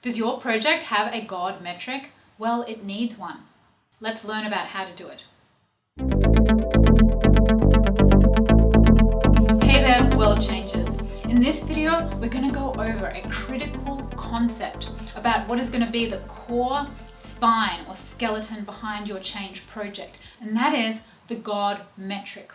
Does your project have a God metric? Well, it needs one. Let's learn about how to do it. Hey there, world changers. In this video, we're going to go over a critical concept about what is going to be the core spine or skeleton behind your change project, and that is the God metric.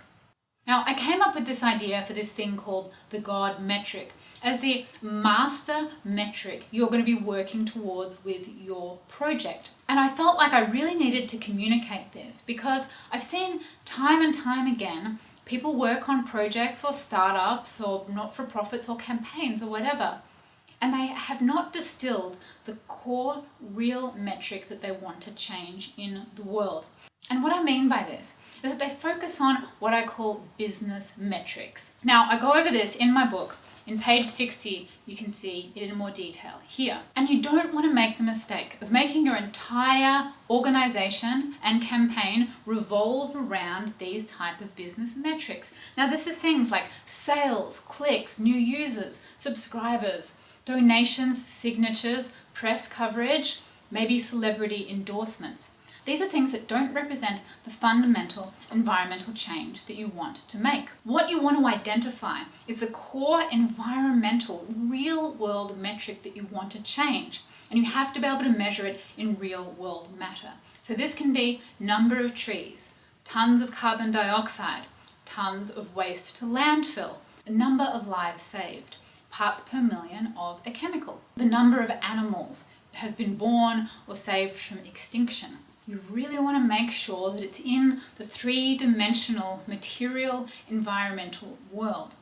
Now, I came up with this idea for this thing called the God metric as the master metric you're going to be working towards with your project. And I felt like I really needed to communicate this because I've seen time and time again people work on projects or startups or not-for-profits or campaigns or whatever, and they have not distilled the core real metric that they want to change in the world. And what I mean by this is that they focus on what I call business metrics. Now, I go over this in my book. In page 60, you can see it in more detail here. And you don't want to make the mistake of making your entire organization and campaign revolve around these type of business metrics. Now, this is things like sales, clicks, new users, subscribers, donations, signatures, press coverage, maybe celebrity endorsements. These are things that don't represent the fundamental environmental change that you want to make. What you want to identify is the core environmental, real-world metric that you want to change. And you have to be able to measure it in real-world matter. So this can be number of trees, tons of carbon dioxide, tons of waste to landfill, a number of lives saved, parts per million of a chemical, the number of animals have been born or saved from extinction. You really want to make sure that it's in the three-dimensional material environmental world.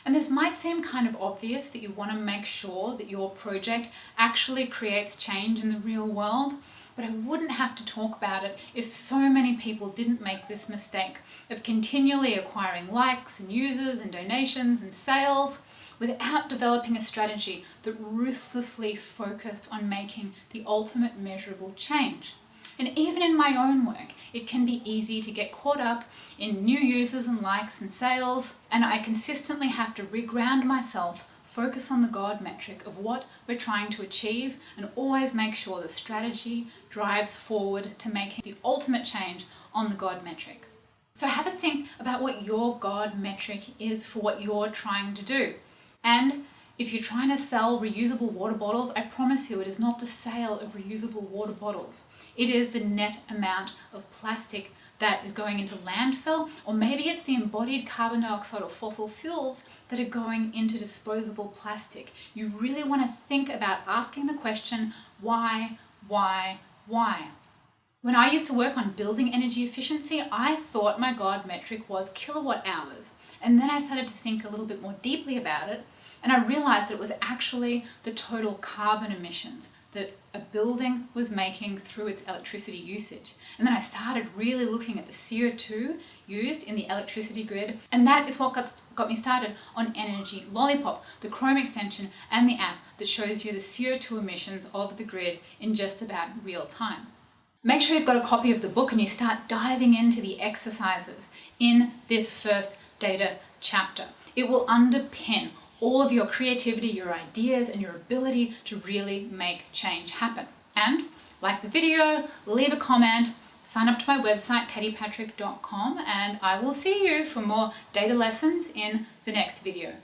And this might seem kind of obvious that you want to make sure that your project actually creates change in the real world, but I wouldn't have to talk about it if so many people didn't make this mistake of continually acquiring likes and users and donations and sales without developing a strategy that ruthlessly focused on making the ultimate measurable change. And even in my own work, it can be easy to get caught up in new users and likes and sales, and I consistently have to reground myself, focus on the God metric of what we're trying to achieve, and always make sure the strategy drives forward to making the ultimate change on the God metric. So have a think about what your God metric is for what you're trying to do. And if you're trying to sell reusable water bottles, I promise you it is not the sale of reusable water bottles. It is the net amount of plastic that is going into landfill, or maybe it's the embodied carbon dioxide or fossil fuels that are going into disposable plastic. You really want to think about asking the question, why? When I used to work on building energy efficiency, I thought my God metric was kilowatt hours. And then I started to think a little bit more deeply about it, and I realized that it was actually the total carbon emissions that a building was making through its electricity usage. And then I started really looking at the CO2 used in the electricity grid, and that is what got me started on Energy Lollipop, the Chrome extension and the app that shows you the CO2 emissions of the grid in just about real time. Make sure you've got a copy of the book and you start diving into the exercises in this first data chapter. It will underpin all of your creativity, your ideas, and your ability to really make change happen. And like the video, leave a comment, sign up to my website, katiepatrick.com, and I will see you for more data lessons in the next video.